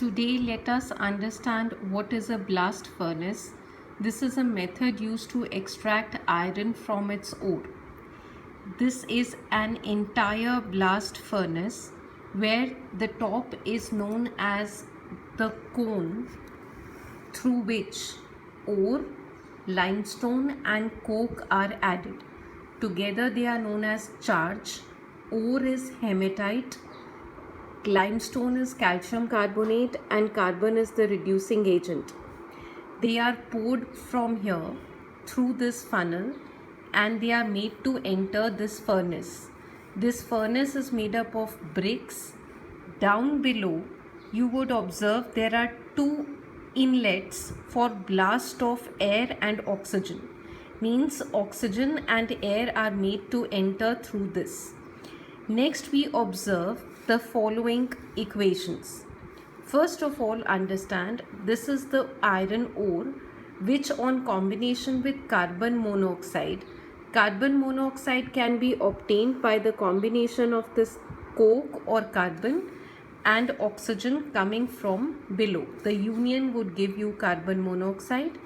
Today, let us understand what is a blast furnace. This is a method used to extract iron from its ore. This is an entire blast furnace where the top is known as the cone through which ore, limestone and coke are added. Together they are known as charge. Ore is hematite, limestone is calcium carbonate and carbon is the reducing agent. They are poured from here through this funnel and they are made to enter this furnace. This furnace is made up of bricks. Down below you would observe there are two inlets for blast of air and oxygen. Means oxygen and air are made to enter through this. Next we observe the following equations. First of all, understand this is the iron ore which on combination with carbon monoxide can be obtained by the combination of this coke or carbon and oxygen coming from below. The union would give you carbon monoxide.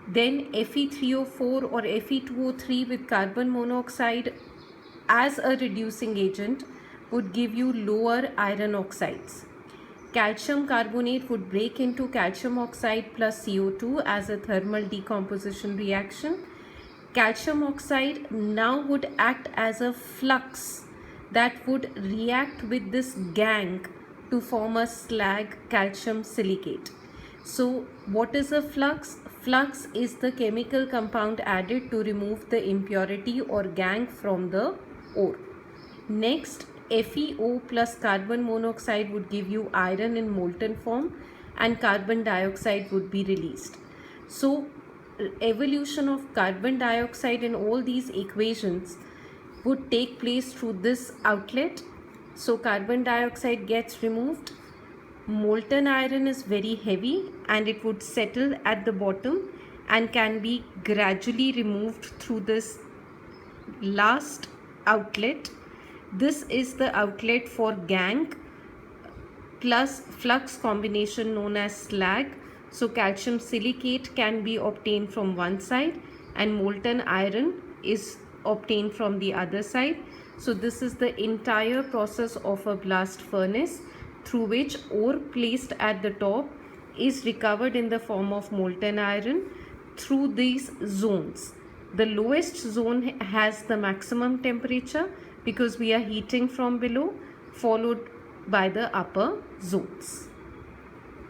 Then Fe3O4 or Fe2O3 with carbon monoxide as a reducing agent would give you lower iron oxides. Calcium carbonate would break into calcium oxide plus CO2 as a thermal decomposition reaction. Calcium oxide now would act as a flux that would react with this gangue to form a slag calcium silicate. So what is a flux? Flux is the chemical compound added to remove the impurity or gangue from the ore. Next, FeO plus carbon monoxide would give you iron in molten form and carbon dioxide would be released. So evolution of carbon dioxide in all these equations would take place through this outlet. So carbon dioxide gets removed. Molten iron is very heavy and it would settle at the bottom and can be gradually removed through this last outlet. This is the outlet for gangue plus flux combination known as slag. So calcium silicate can be obtained from one side and molten iron is obtained from the other side. So this is the entire process of a blast furnace through which ore placed at the top is recovered in the form of molten iron through these zones. The lowest zone has the maximum temperature because we are heating from below, followed by the upper zones.